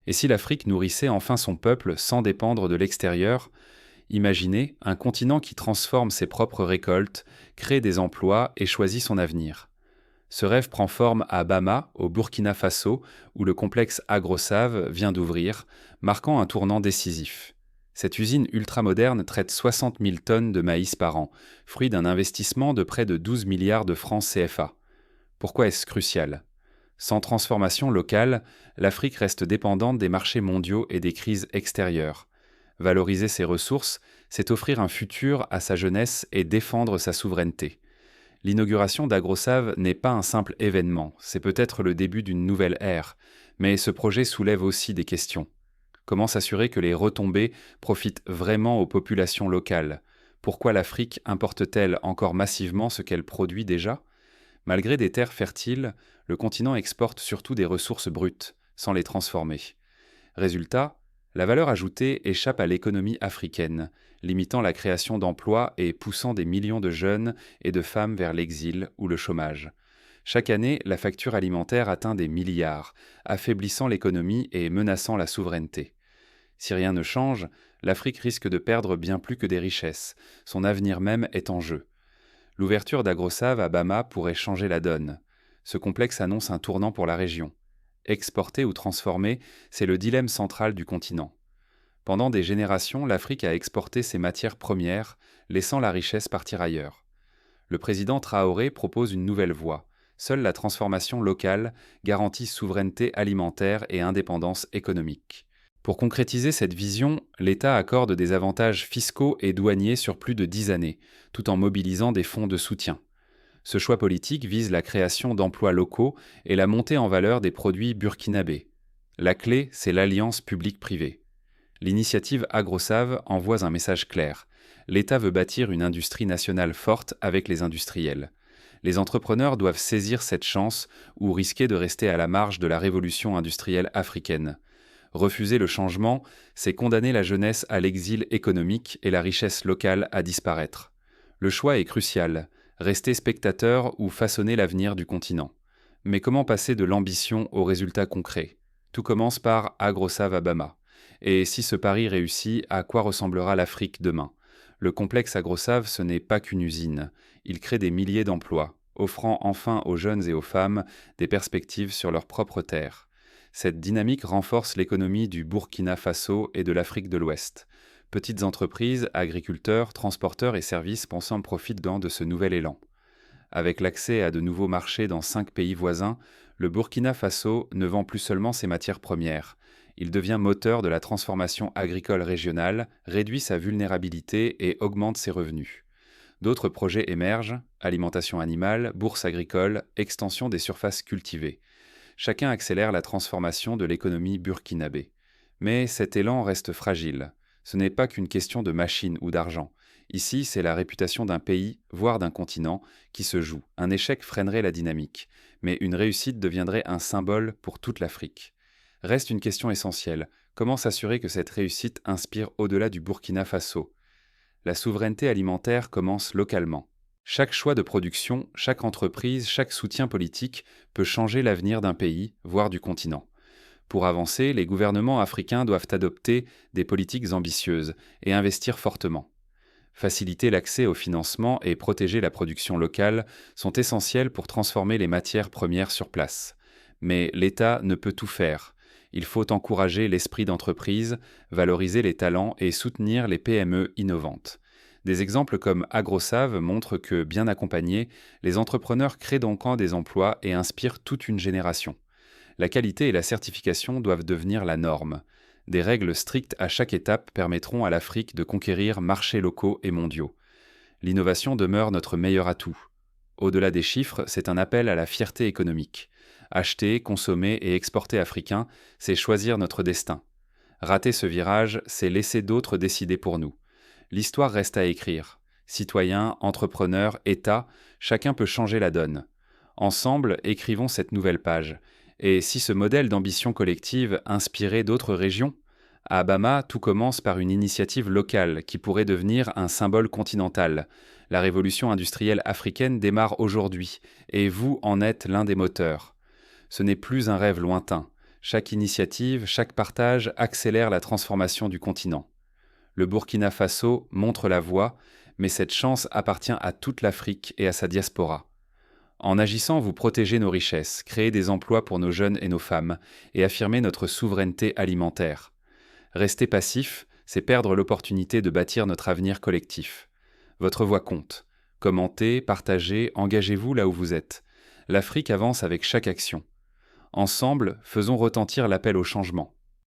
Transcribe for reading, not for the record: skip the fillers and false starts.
Et si l'Afrique nourrissait enfin son peuple sans dépendre de l'extérieur? Imaginez un continent qui transforme ses propres récoltes, crée des emplois et choisit son avenir. Ce rêve prend forme à Bama, au Burkina Faso, où le complexe Agrosave vient d'ouvrir, marquant un tournant décisif. Cette usine ultramoderne traite 60 000 tonnes de maïs par an, fruit d'un investissement de près de 12 milliards de francs CFA. Pourquoi est-ce crucial? Sans transformation locale, l'Afrique reste dépendante des marchés mondiaux et des crises extérieures. Valoriser ses ressources, c'est offrir un futur à sa jeunesse et défendre sa souveraineté. L'inauguration d'Agrosave n'est pas un simple événement, c'est peut-être le début d'une nouvelle ère, mais ce projet soulève aussi des questions. Comment s'assurer que les retombées profitent vraiment aux populations locales? Pourquoi l'Afrique importe-t-elle encore massivement ce qu'elle produit déjà? Malgré des terres fertiles, le continent exporte surtout des ressources brutes, sans les transformer. Résultat, la valeur ajoutée échappe à l'économie africaine, limitant la création d'emplois et poussant des millions de jeunes et de femmes vers l'exil ou le chômage. Chaque année, la facture alimentaire atteint des milliards, affaiblissant l'économie et menaçant la souveraineté. Si rien ne change, l'Afrique risque de perdre bien plus que des richesses. Son avenir même est en jeu. L'ouverture d'Agrosave à Bama pourrait changer la donne. Ce complexe annonce un tournant pour la région. Exporter ou transformer, c'est le dilemme central du continent. Pendant des générations, l'Afrique a exporté ses matières premières, laissant la richesse partir ailleurs. Le président Traoré propose une nouvelle voie. Seule la transformation locale garantit souveraineté alimentaire et indépendance économique. Pour concrétiser cette vision, l'État accorde des avantages fiscaux et douaniers sur plus de 10 années, tout en mobilisant des fonds de soutien. Ce choix politique vise la création d'emplois locaux et la montée en valeur des produits burkinabés. La clé, c'est l'alliance publique-privée. L'initiative Agrosave envoie un message clair. L'État veut bâtir une industrie nationale forte avec les industriels. Les entrepreneurs doivent saisir cette chance ou risquer de rester à la marge de la révolution industrielle africaine. Refuser le changement, c'est condamner la jeunesse à l'exil économique et la richesse locale à disparaître. Le choix est crucial. Rester spectateur ou façonner l'avenir du continent. Mais comment passer de l'ambition aux résultats concrets? Tout commence par Agrosave à Bama. Et si ce pari réussit, à quoi ressemblera l'Afrique demain? Le complexe Agrosave, ce n'est pas qu'une usine. Il crée des milliers d'emplois, offrant enfin aux jeunes et aux femmes des perspectives sur leur propre terre. Cette dynamique renforce l'économie du Burkina Faso et de l'Afrique de l'Ouest. Petites entreprises, agriculteurs, transporteurs et services pensant profitent de ce nouvel élan. Avec l'accès à de nouveaux marchés dans 5 pays voisins, le Burkina Faso ne vend plus seulement ses matières premières. Il devient moteur de la transformation agricole régionale, réduit sa vulnérabilité et augmente ses revenus. D'autres projets émergent, alimentation animale, bourse agricole, extension des surfaces cultivées. Chacun accélère la transformation de l'économie burkinabé. Mais cet élan reste fragile. Ce n'est pas qu'une question de machines ou d'argent. Ici, c'est la réputation d'un pays, voire d'un continent, qui se joue. Un échec freinerait la dynamique, mais une réussite deviendrait un symbole pour toute l'Afrique. Reste une question essentielle. Comment s'assurer que cette réussite inspire au-delà du Burkina Faso? La souveraineté alimentaire commence localement. Chaque choix de production, chaque entreprise, chaque soutien politique peut changer l'avenir d'un pays, voire du continent. Pour avancer, les gouvernements africains doivent adopter des politiques ambitieuses et investir fortement. Faciliter l'accès au financement et protéger la production locale sont essentiels pour transformer les matières premières sur place. Mais l'État ne peut tout faire. Il faut encourager l'esprit d'entreprise, valoriser les talents et soutenir les PME innovantes. Des exemples comme Agrosave montrent que, bien accompagnés, les entrepreneurs créent donc des emplois et inspirent toute une génération. La qualité et la certification doivent devenir la norme. Des règles strictes à chaque étape permettront à l'Afrique de conquérir marchés locaux et mondiaux. L'innovation demeure notre meilleur atout. Au-delà des chiffres, c'est un appel à la fierté économique. Acheter, consommer et exporter africain, c'est choisir notre destin. Rater ce virage, c'est laisser d'autres décider pour nous. L'histoire reste à écrire. Citoyens, entrepreneurs, États, chacun peut changer la donne. Ensemble, écrivons cette nouvelle page. Et si ce modèle d'ambition collective inspirait d'autres régions? À Bama, tout commence par une initiative locale qui pourrait devenir un symbole continental. La révolution industrielle africaine démarre aujourd'hui, et vous en êtes l'un des moteurs. Ce n'est plus un rêve lointain. Chaque initiative, chaque partage accélère la transformation du continent. Le Burkina Faso montre la voie, mais cette chance appartient à toute l'Afrique et à sa diaspora. En agissant, vous protégez nos richesses, créez des emplois pour nos jeunes et nos femmes, et affirmez notre souveraineté alimentaire. Rester passif, c'est perdre l'opportunité de bâtir notre avenir collectif. Votre voix compte. Commentez, partagez, engagez-vous là où vous êtes. L'Afrique avance avec chaque action. Ensemble, faisons retentir l'appel au changement.